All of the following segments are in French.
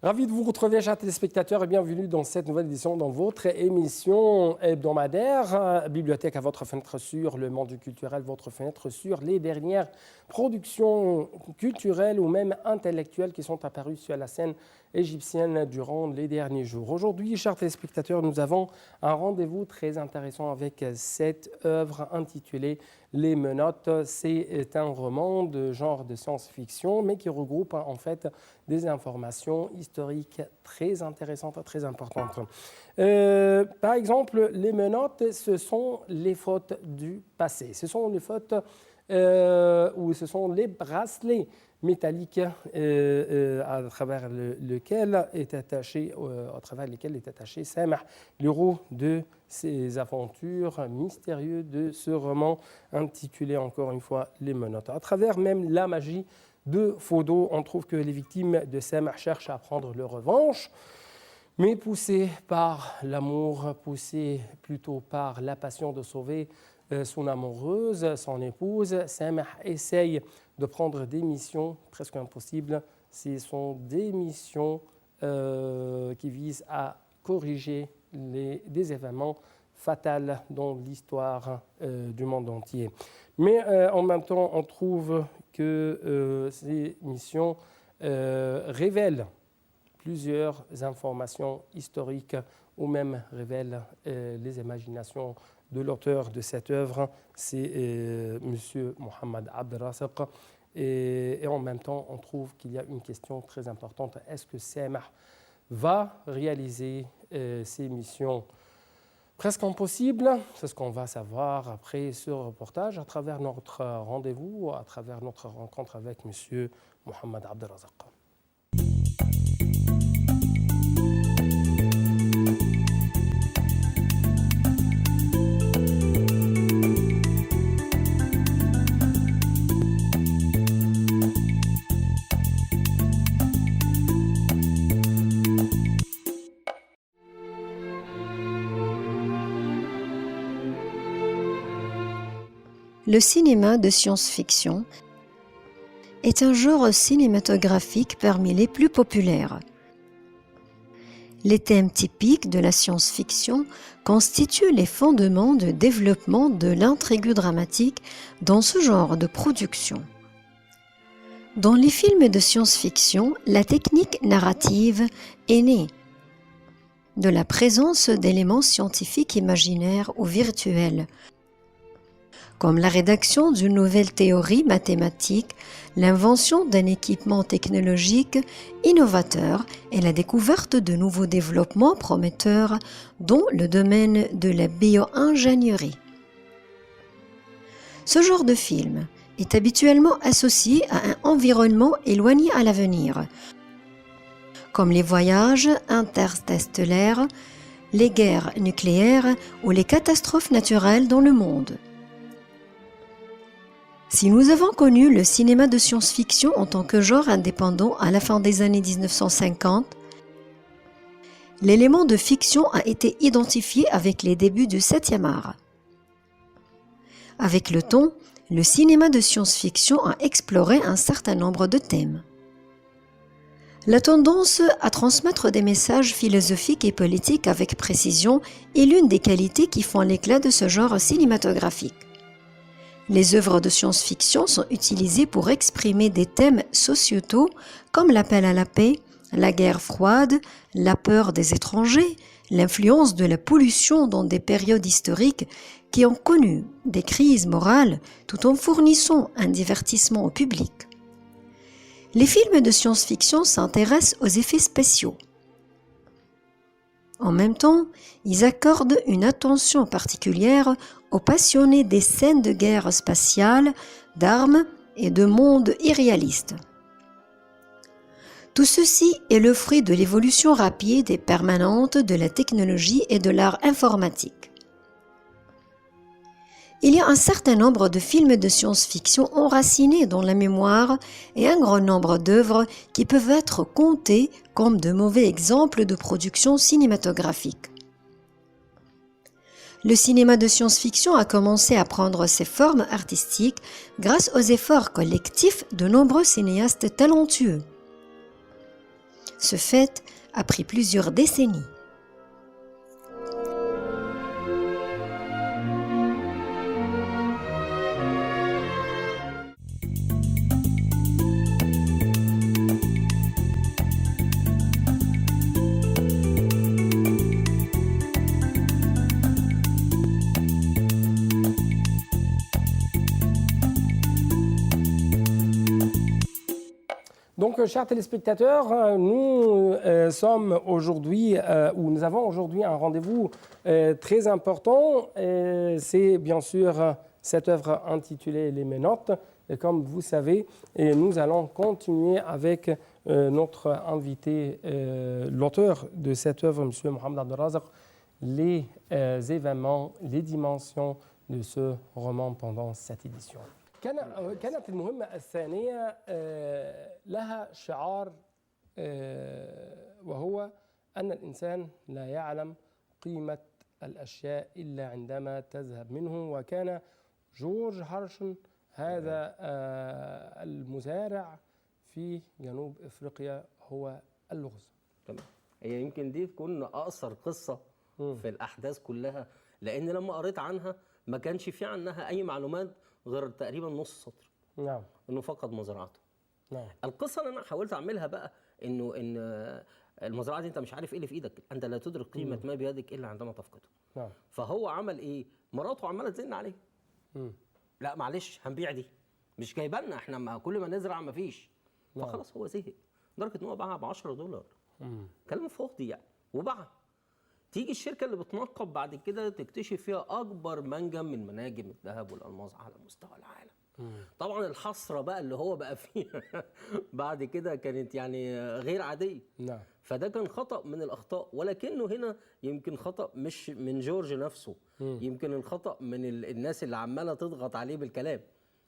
Ravi de vous retrouver, chers téléspectateurs, et bienvenue dans cette nouvelle édition dans votre émission hebdomadaire Bibliothèque à votre fenêtre sur le monde culturel, votre fenêtre sur les dernières productions culturelles ou même intellectuelles qui sont apparues sur la scène égyptienne durant les derniers jours. Aujourd'hui, chers téléspectateurs, nous avons un rendez-vous très intéressant avec cette œuvre intitulée Les Menottes. C'est un roman de genre de science-fiction, mais qui regroupe en fait des informations historiques très intéressantes, très importantes. Par exemple, les menottes, ce sont les fautes du passé. Ce sont les fautes ou ce sont les bracelets métalliques à travers lesquels est attaché Samah, l'héros de ces aventures mystérieuses de ce roman intitulé encore une fois Les Menottes. À travers même la magie de Phodo, on trouve que les victimes de Samah cherchent à prendre leur revanche, mais poussées par l'amour, poussées plutôt par la passion de sauver son amoureuse, son épouse, Samah essaye de prendre des missions presque impossibles. Ce sont des missions qui visent à corriger des événements fatals dans l'histoire du monde entier. Mais en même temps, on trouve que ces missions révèlent plusieurs informations historiques ou même révèlent les imaginations de l'auteur de cette œuvre, c'est M. Mohamed Abdelrazak. Et en même temps, on trouve qu'il y a une question très importante. Est-ce que Samah va réaliser ces missions presque impossibles? C'est ce qu'on va savoir après ce reportage, à travers notre rendez-vous, à travers notre rencontre avec M. Mohamed Abdelrazak. Le cinéma de science-fiction est un genre cinématographique parmi les plus populaires. Les thèmes typiques de la science-fiction constituent les fondements de développement de l'intrigue dramatique dans ce genre de production. Dans les films de science-fiction, la technique narrative est née de la présence d'éléments scientifiques imaginaires ou virtuels, comme la rédaction d'une nouvelle théorie mathématique, l'invention d'un équipement technologique innovateur et la découverte de nouveaux développements prometteurs dans le domaine de la bio-ingénierie. Ce genre de film est habituellement associé à un environnement éloigné à l'avenir, comme les voyages interstellaires, les guerres nucléaires ou les catastrophes naturelles dans le monde. Si nous avons connu le cinéma de science-fiction en tant que genre indépendant à la fin des années 1950, l'élément de fiction a été identifié avec les débuts du 7e art. Avec le temps, le cinéma de science-fiction a exploré un certain nombre de thèmes. La tendance à transmettre des messages philosophiques et politiques avec précision est l'une des qualités qui font l'éclat de ce genre cinématographique. Les œuvres de science-fiction sont utilisées pour exprimer des thèmes sociétaux comme l'appel à la paix, la guerre froide, la peur des étrangers, l'influence de la pollution dans des périodes historiques qui ont connu des crises morales tout en fournissant un divertissement au public. Les films de science-fiction s'intéressent aux effets spéciaux. En même temps, ils accordent une attention particulière aux passionnés des scènes de guerre spatiale, d'armes et de mondes irréalistes. Tout ceci est le fruit de l'évolution rapide et permanente de la technologie et de l'art informatique. Il y a un certain nombre de films de science-fiction enracinés dans la mémoire et un grand nombre d'œuvres qui peuvent être comptées comme de mauvais exemples de production cinématographique. Le cinéma de science-fiction a commencé à prendre ses formes artistiques grâce aux efforts collectifs de nombreux cinéastes talentueux. Ce fait a pris plusieurs décennies. Donc, chers téléspectateurs, nous sommes aujourd'hui, ou nous avons aujourd'hui un rendez-vous très important. C'est bien sûr cette œuvre intitulée Les Ménotes. Et comme vous savez, nous allons continuer avec notre invité, l'auteur de cette œuvre, M. Mohamed Abdelrazak, les événements, les dimensions de ce roman pendant cette édition. كانت المهمة الثانية لها شعار وهو أن الإنسان لا يعلم قيمة الأشياء إلا عندما تذهب منه. وكان جورج هارشن هذا المزارع في جنوب إفريقيا هو اللغز. تمام. هي يمكن دي تكون أقصر قصة في الأحداث كلها، لأن لما قريت عنها ما كانش في عنها أي معلومات غير تقريبا نص سطر. نعم. إنه فقد مزرعته. نعم. القصة اللي أنا حاولت أعملها بقى إن المزرعة دي أنت مش عارف إيه اللي في إيدك، أنت لا تدرك قيمة ما بيدك إلا عندما تفقده. نعم. فهو عمل إيه؟ مراته عمالة تزن عليه. لا معلش هنبيع دي، مش جايبه لنا احنا، ما كل ما نزرع ما فيش. فخلاص هو زهق لدرجه ان هو باعها ب $10. كلام فاضي يعني، وباعها. تيجي الشركه اللي بتنقب بعد كده تكتشف فيها اكبر منجم من مناجم الذهب والالماس على مستوى العالم. طبعا الحسره بقى اللي هو بقى فيها بعد كده كانت يعني غير عاديه. نعم. فده كان خطأ من الأخطاء، ولكنه هنا يمكن خطأ مش من جورج نفسه. يمكن الخطأ من الناس اللي عمالة تضغط عليه بالكلام،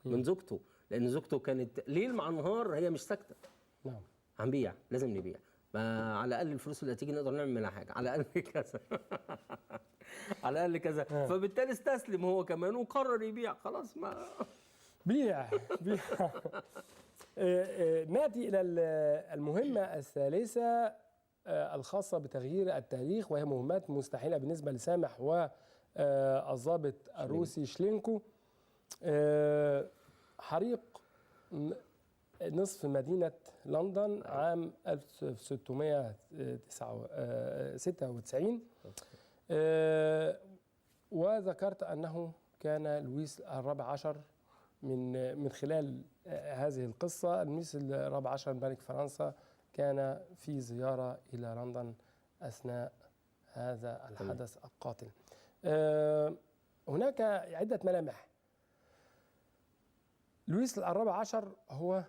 من زوجته، لأن زوجته كانت ليل مع نهار هي مش ساكتة. نعم. هنبيع، لازم نبيع، ما على الأقل الفلوس اللي هتيجي نقدر نعمل منها حاجة، على الأقل كذا على الأقل كذا. فبالتالي استسلم هو كمان وقرر يبيع. خلاص ما بيع. نأتي إلى المهمة الثالثة الخاصة بتغيير التاريخ، وهي مهمات مستحيلة بالنسبة لسامح والضابط الروسي شلينكو. حريق نصف مدينة لندن عام 1696. وذكرت أنه كان لويس الرابع عشر من خلال هذه القصة. لويس الرابع عشر ملك فرنسا كان في زيارة إلى لندن أثناء هذا الحدث القاتل. هناك عدة ملامح. لويس الرابع عشر هو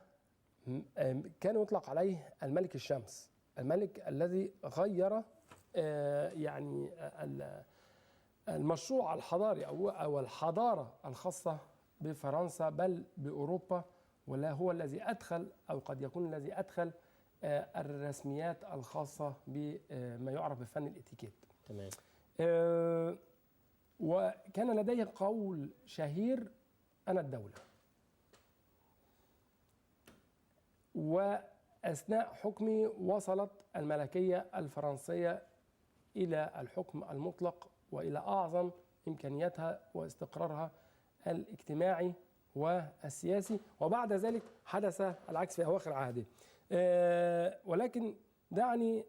كان يطلق عليه الملك الشمس، الملك الذي غير يعني المشروع الحضاري أو الحضارة الخاصة بفرنسا بل بأوروبا، ولا هو الذي أدخل أو قد يكون الذي أدخل الرسميات الخاصة بما يعرف بفن الاتيكيت. تمام. وكان لديه قول شهير: أنا الدولة. وأثناء حكمي وصلت الملكية الفرنسية إلى الحكم المطلق وإلى أعظم إمكانياتها واستقرارها الاجتماعي والسياسي، وبعد ذلك حدث العكس في أواخر عهده. ولكن دعني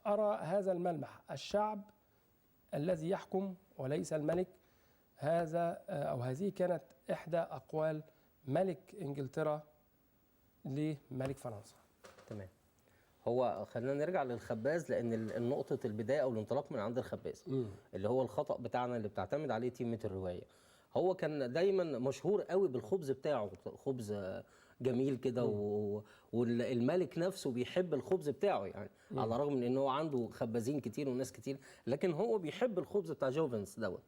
أرى هذا الملمح: الشعب الذي يحكم وليس الملك. هذا أو هذه كانت إحدى أقوال ملك إنجلترا لملك فرنسا. تمام. هو خلينا نرجع للخباز، لان نقطه البدايه او الانطلاق من عند الخباز اللي هو الخطأ بتاعنا اللي بتعتمد عليه تيمة الروايه. هو كان دايما مشهور قوي بالخبز بتاعه، خبز جميل كده، والملك نفسه بيحب الخبز بتاعه يعني، على الرغم من ان هو عنده خبازين كتير وناس كتير، لكن هو بيحب الخبز بتاع جوفنس دوت.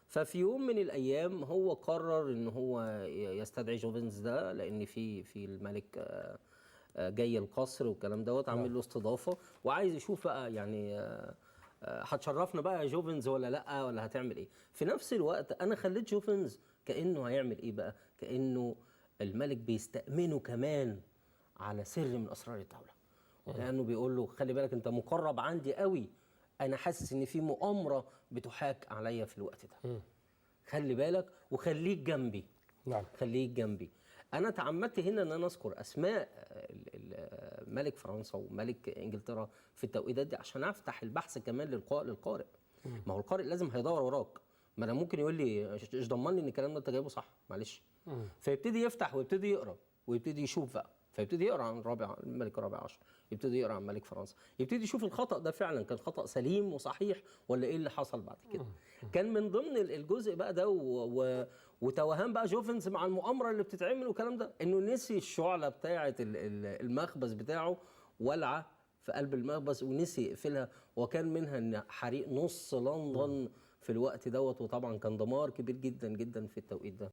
ففي يوم من الايام هو قرر ان هو يستدعي جوفنس ده، لان في الملك جاي القصر والكلام دوت، عامل له استضافه وعايز يشوف بقى يعني هتشرفنا بقى يا جوفنز ولا لا، ولا هتعمل ايه. في نفس الوقت انا خليت جوفنز كانه هيعمل ايه بقى، كانه الملك بيستأمنه كمان على سر من اسرار الدوله، لانه بيقول له خلي بالك انت مقرب عندي قوي، انا حاسس ان في مؤامره بتحاك عليا في الوقت ده. خلي بالك وخليك جنبي. نعم. خليك جنبي. انا تعمدت هنا ان انا اذكر اسماء ملك فرنسا وملك انجلترا في التوقيتات دي عشان افتح البحث كمان للقارئ. ما هو القارئ لازم هيدور وراك، ما انا ممكن يقول لي ايش ضمن لي ان الكلام ده انت جايبه صح، معلش. فيبتدي يفتح ويبتدي يقرا ويبتدي يشوف بقى، فيبتدي يقرا عن الملك الرابع عشر، يبتدي يقرا عن ملك فرنسا، يبتدي يشوف الخطا ده فعلا كان خطا سليم وصحيح ولا ايه اللي حصل بعد كده. كان من ضمن الجزء بقى ده وتوهان بقى جوفنز مع المؤامره اللي بتتعمل والكلام ده، انه نسي الشعله بتاعه المخبز بتاعه ولعه في قلب المخبز ونسي يقفلها، وكان منها ان حريق نص لندن في الوقت دوت، وطبعا كان دمار كبير جدا جدا في التوقيت ده.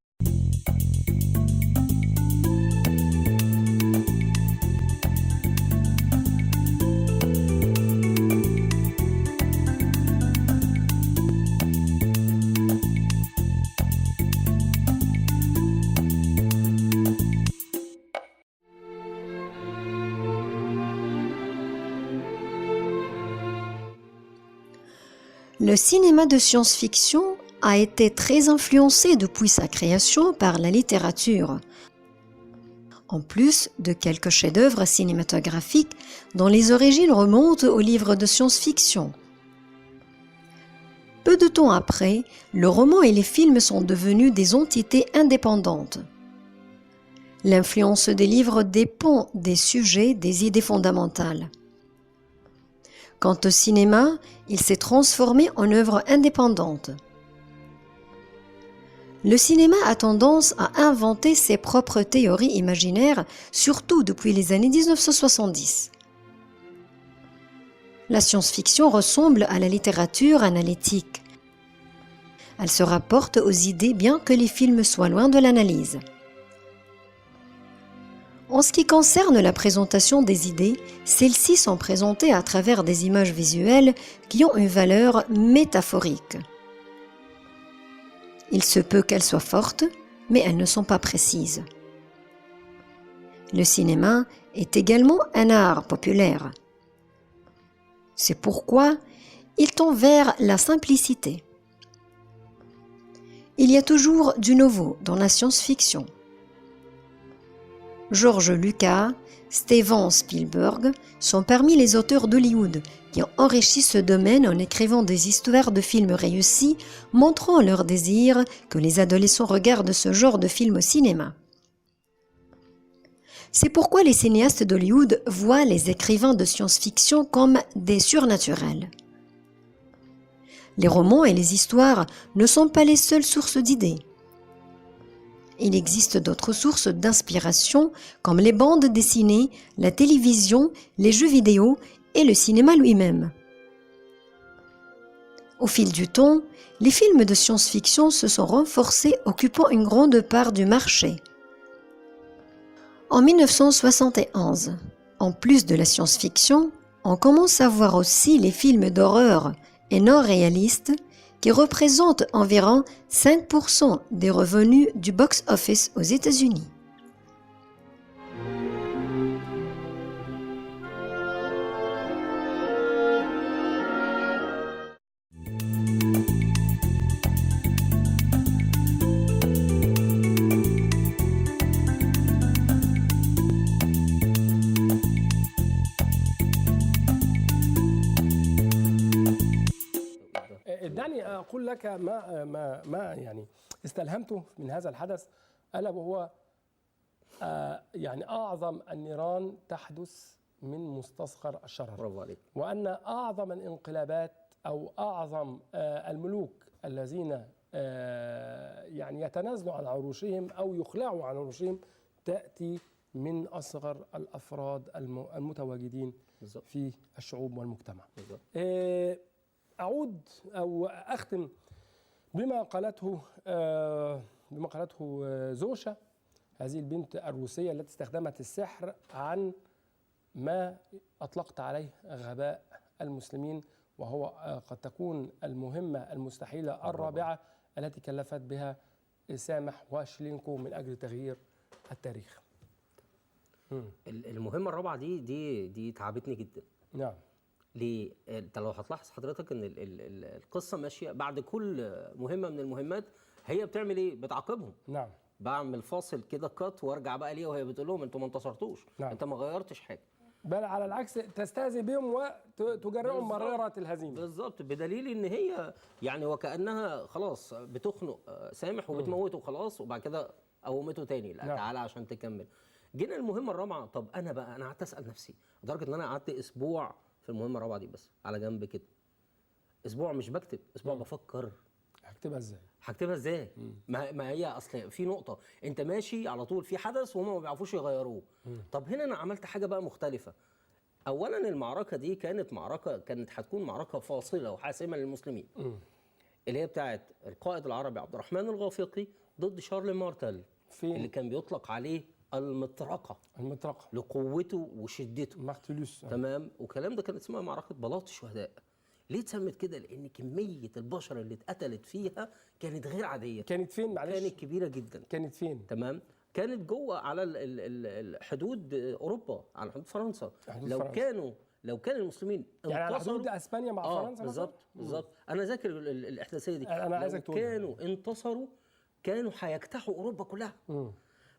Le cinéma de science-fiction a été très influencé depuis sa création par la littérature. En plus de quelques chefs-d'œuvre cinématographiques dont les origines remontent aux livres de science-fiction. Peu de temps après, le roman et les films sont devenus des entités indépendantes. L'influence des livres dépend des sujets, des idées fondamentales. Quant au cinéma, il s'est transformé en œuvre indépendante. Le cinéma a tendance à inventer ses propres théories imaginaires, surtout depuis les années 1970. La science-fiction ressemble à la littérature analytique. Elle se rapporte aux idées bien que les films soient loin de l'analyse. En ce qui concerne la présentation des idées, celles-ci sont présentées à travers des images visuelles qui ont une valeur métaphorique. Il se peut qu'elles soient fortes, mais elles ne sont pas précises. Le cinéma est également un art populaire. C'est pourquoi il tend vers la simplicité. Il y a toujours du nouveau dans la science-fiction. George Lucas, Steven Spielberg sont parmi les auteurs d'Hollywood qui ont enrichi ce domaine en écrivant des histoires de films réussis, montrant leur désir que les adolescents regardent ce genre de films au cinéma. C'est pourquoi les cinéastes d'Hollywood voient les écrivains de science-fiction comme des surnaturels. Les romans et les histoires ne sont pas les seules sources d'idées. Il existe d'autres sources d'inspiration comme les bandes dessinées, la télévision, les jeux vidéo et le cinéma lui-même. Au fil du temps, les films de science-fiction se sont renforcés, occupant une grande part du marché. En 1971, en plus de la science-fiction, on commence à voir aussi les films d'horreur et non réalistes qui représentent environ 5% des revenus du box-office aux États-Unis. دعني أقول لك ما يعني استلهمته من هذا الحدث، ألا وهو يعني أعظم النيران تحدث من مستصغر الشرر. برافو عليك. وأن أعظم الانقلابات أو أعظم الملوك الذين يعني يتنازلوا عن عروشهم أو يخلعوا عن عروشهم تأتي من أصغر الأفراد المتواجدين بالزبط. في الشعوب والمجتمع. أعود أو أختم بما قالته زوشا، هذه البنت الروسية التي استخدمت السحر عن ما أطلقت عليه غباء المسلمين، وهو قد تكون المهمة المستحيلة الرابعة التي كلفت بها سامح وشلينكو من أجل تغيير التاريخ. المهمه الرابعه دي تعبتني جدا. نعم. ليه؟ انت لو هتلاحظ حضرتك ان القصه ماشيه بعد كل مهمه من المهمات هي بتعمل ايه؟ بتعاقبهم. نعم. بعمل فاصل كده كات وارجع بقى ليها وهي بتقول لهم انتوا ما انتصرتوش. نعم. انت ما غيرتش حاجه. بل على العكس تستهزئ بهم وتجرئهم مرارة الهزيمة. بالظبط، بدليل ان هي يعني وكانها خلاص بتخنق سامح وبتموته خلاص، وبعد كده قومته تاني، لا نعم. تعالى عشان تكمل. جينا المهمه الرابعه، طب انا قعدت اسال نفسي لدرجه ان انا قعدت اسبوع في المهمه الرابعه دي بس على جنب كده. اسبوع مش بكتب، اسبوع بفكر هكتبها ازاي؟ هكتبها ازاي؟ ما هي اصل في نقطه انت ماشي على طول في حدث وهم ما بيعرفوش يغيروه. طب هنا انا عملت حاجه بقى مختلفه. اولا المعركه دي كانت هتكون معركه فاصله وحاسمه للمسلمين. اللي هي بتاعت القائد العربي عبد الرحمن الغافقي ضد شارل مارتل، فين؟ اللي كان بيطلق عليه المطرقه لقوته وشدته. مارتلوس. تمام. والكلام ده كان اسمها معركه بلاط الشهداء. ليه اتسمت كده؟ لان كميه البشر اللي اتقتلت فيها كانت غير عاديه. كانت فين معلش؟ كانت كبيره جدا. كانت فين؟ تمام. كانت جوه على حدود اوروبا، على حدود فرنسا. لو كان المسلمين يعني على حدود اسبانيا مع فرنسا. بالظبط. انا ذاكر الاحداثيه دي. انا عايزك تقول كانوا انتصروا كانوا هيجتاحوا اوروبا كلها.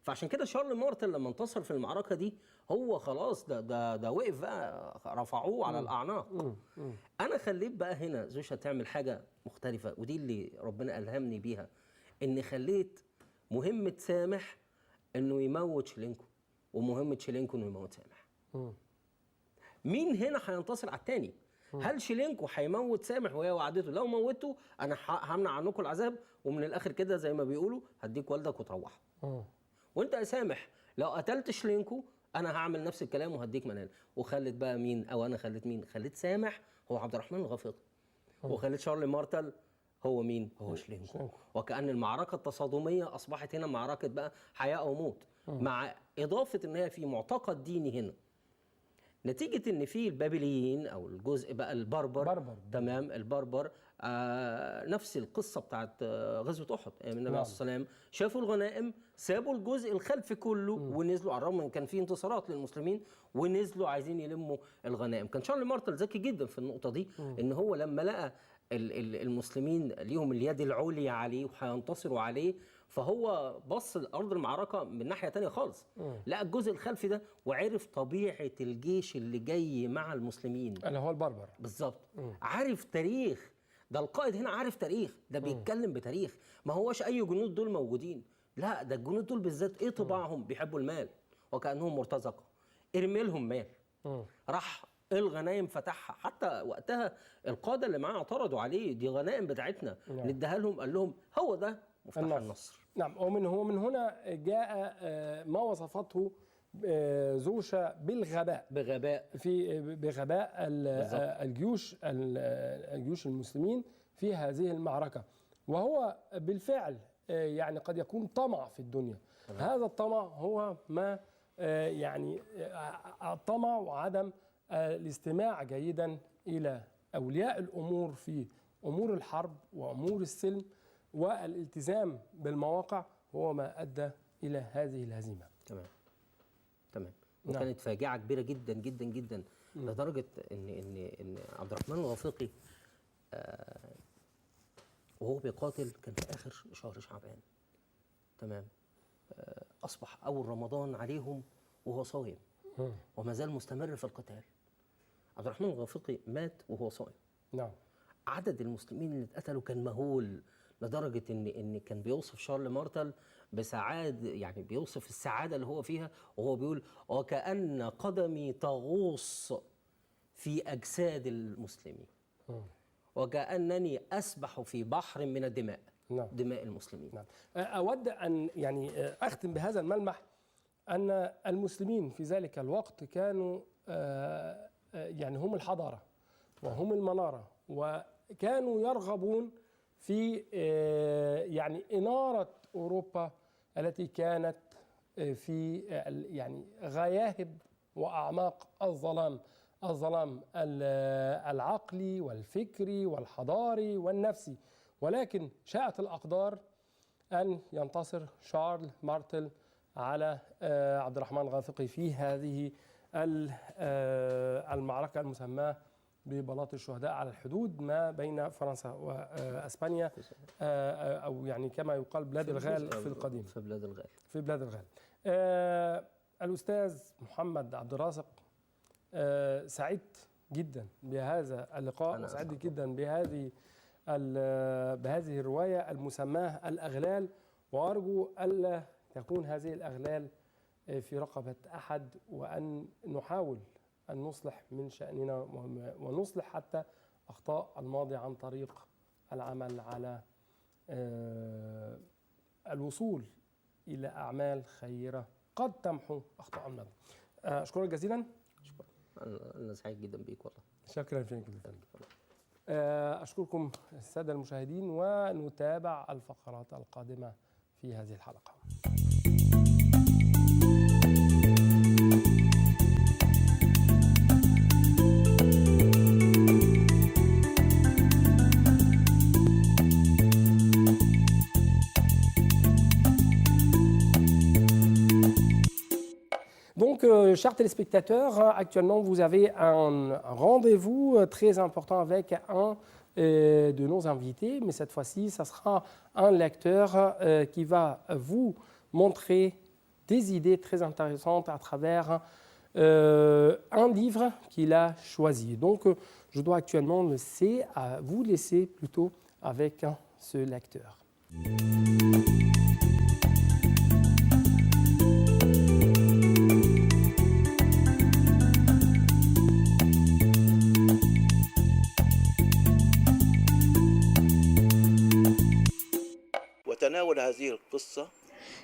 فعشان كده شارل مارتل لما انتصر في المعركه دي هو خلاص ده وقف بقى، رفعوه على الاعناق. انا خليت بقى هنا زوشا تعمل حاجه مختلفه، ودي اللي ربنا الهمني بيها، ان خليت مهمه سامح انه يموت شيلينكو، ومهمه شيلينكو انه يموت سامح. مين هنا هينتصر على الثاني؟ هل شيلينكو هيموت سامح وهي وعدته لو موته انا همنع عنكم العذاب، ومن الاخر كده زي ما بيقولوا هديك والدك وتروح. وانت يا سامح لو قتلت شيلينكو انا هعمل نفس الكلام وهديك منال. وخلت بقى مين؟ او انا خلت مين؟ خلت سامح هو عبد الرحمن الغافقي، وخلت شارل مارتل هو مين؟ هو شيلينكو. وكأن المعركة التصادمية أصبحت هنا معركة بقى حياة أو موت، مع إضافة إن هي في معتقد ديني هنا. نتيجة إن في البابليين أو الجزء بقى البربر. تمام. البربر نفس القصة بتاعت غزوة أحد. النبي عليه الصلاة والسلام شافوا الغنائم، سابوا الجزء الخلفي كله ونزلوا، على الرغم إن كان في انتصارات للمسلمين، ونزلوا عايزين يلموا الغنائم. كان شارل مارتل ذكي جدا في النقطة دي، إن هو لما لقى المسلمين ليهم اليد العليا عليه وهينتصروا عليه، فهو بص لأرض المعركة من ناحية تانية خالص. لقى الجزء الخلفي ده وعرف طبيعة الجيش اللي جاي مع المسلمين اللي هو البربر. بالظبط. عارف تاريخ، ده القائد هنا عارف تاريخ، ده بيتكلم بتاريخ. ما هوش أي جنود دول موجودين، لا ده الجنود دول بالذات إيه طباعهم؟ بيحبوا المال وكأنهم مرتزقة. ارمي لهم مال. راح الغنايم فتحها. حتى وقتها القادة اللي معاه اعترضوا عليه، دي غنائم بتاعتنا نديها لهم. قال لهم هو ده مفتاح النصر. نعم. ومن هنا جاء ما وصفته زوشا بالغباء. بغباء الجيوش المسلمين في هذه المعركة، وهو بالفعل يعني قد يكون طمع في الدنيا. هذا الطمع هو ما يعني الطمع وعدم الاستماع جيدا إلى أولياء الأمور في أمور الحرب وأمور السلم، والالتزام بالمواقع هو ما أدى إلى هذه الهزيمة. تمام. وكانت فاجعة كبيرة جدا جدا جدا، لدرجة إن عبد الرحمن الغافقي وهو بيقاتل كان في آخر شهر شعبان. تمام. أصبح أول رمضان عليهم وهو صايم، وما زال مستمر في القتال. عبد الرحمن الغافقي مات وهو صايم. نعم. عدد المسلمين اللي اتقتلوا كان مهول، لدرجة إن كان بيوصف شارل مارتل بسعادة، يعني بيوصف السعادة اللي هو فيها وهو بيقول وكأن قدمي تغوص في أجساد المسلمين، وكأنني أسبح في بحر من الدماء. نعم. دماء المسلمين. نعم. أود أن يعني أختم بهذا الملمح، أن المسلمين في ذلك الوقت كانوا يعني هم الحضارة وهم المنارة، وكانوا يرغبون في يعني إنارة أوروبا التي كانت في يعني غياهب وأعماق الظلام العقلي والفكري والحضاري والنفسي. ولكن شاءت الأقدار أن ينتصر شارل مارتل على عبد الرحمن الغافقي في هذه المعركة المسماة ببلاط الشهداء على الحدود ما بين فرنسا واسبانيا، او يعني كما يقال بلاد الغال في القديم. في بلاد الغال. الاستاذ محمد عبد الرازق، سعدت جدا بهذا اللقاء، وسعدت جدا بهذه الروايه المسماه الاغلال، وارجو الا تكون هذه الاغلال في رقبه احد، وان نحاول أن نصلح من شأننا ونصلح حتى أخطاء الماضي عن طريق العمل على الوصول إلى أعمال خيرة قد تمحو أخطاء الماضي. أشكرك جزيلا. أنا سعيد جدا بيك والله. شكرا فيك جدا. أشكركم السادة المشاهدين، ونتابع الفقرات القادمة في هذه الحلقة. Donc, chers téléspectateurs, actuellement, vous avez un rendez-vous très important avec un de nos invités, mais cette fois-ci, ça sera un lecteur qui va vous montrer des idées très intéressantes à travers un livre qu'il a choisi. Donc, je dois actuellement vous laisser plutôt avec ce lecteur.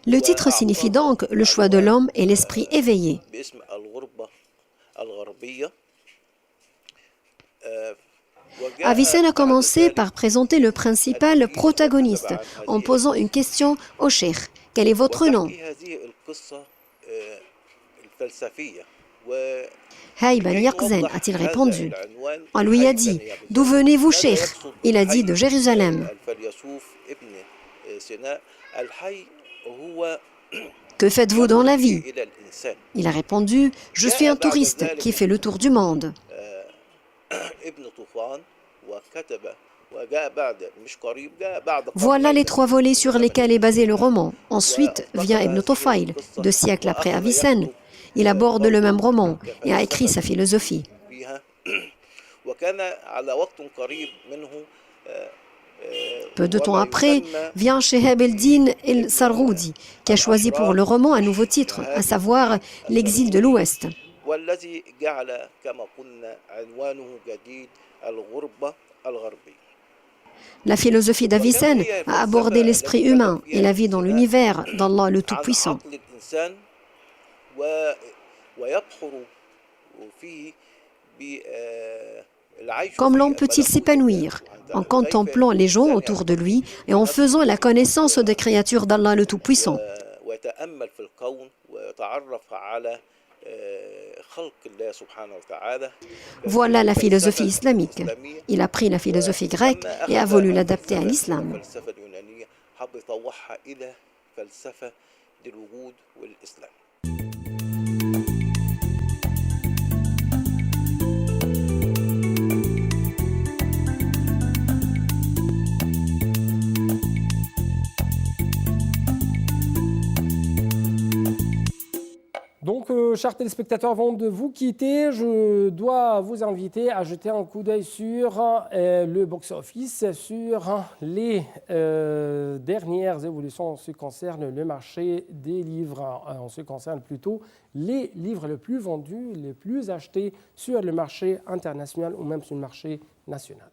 Le titre signifie donc le choix de l'homme et l'esprit éveillé. Avicenne a commencé par présenter le principal protagoniste en posant une question au cheikh. Quel est votre nom? Hayban Yaqzan, a-t-il répondu. On lui a dit, d'où venez-vous, cheikh? Il a dit, de Jérusalem. Que faites-vous dans la vie? Il a répondu, je suis un touriste qui fait le tour du monde. Voilà les 3 volets sur lesquels est basé le roman. Ensuite vient Ibn Tufayl, 2 siècles après Avicenne. Il aborde le même roman et a écrit sa philosophie. Peu de temps après, vient Shihab el-Din el-Sargoudi, qui a choisi pour le roman un nouveau titre, à savoir L'exil de l'Ouest. La philosophie d'Avicenne a abordé l'esprit humain et la vie dans l'univers d'Allah le Tout-Puissant. Comme l'homme peut-il s'épanouir? En contemplant les gens autour de lui et en faisant la connaissance des créatures d'Allah le Tout-Puissant. Voilà la philosophie islamique. Il a pris la philosophie grecque et a voulu l'adapter à l'islam. Donc, chers téléspectateurs, avant de vous quitter, je dois vous inviter à jeter un coup d'œil sur le box-office, sur les dernières évolutions en ce qui concerne le marché des livres, en ce qui concerne plutôt les livres les plus vendus, les plus achetés sur le marché international ou même sur le marché national.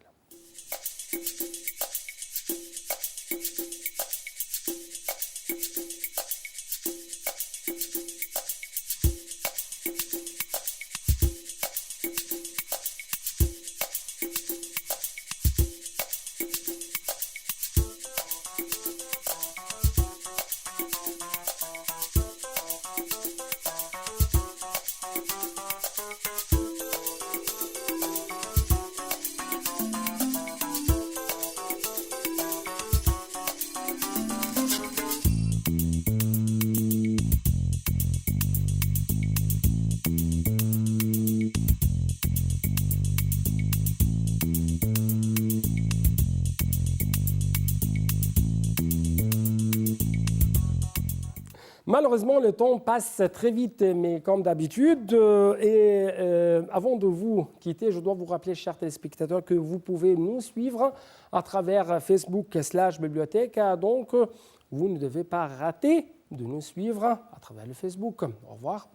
Malheureusement, le temps passe très vite, mais comme d'habitude. Avant de vous quitter, je dois vous rappeler, chers téléspectateurs, que vous pouvez nous suivre à travers Facebook/bibliothèque. Donc, vous ne devez pas rater de nous suivre à travers le Facebook. Au revoir.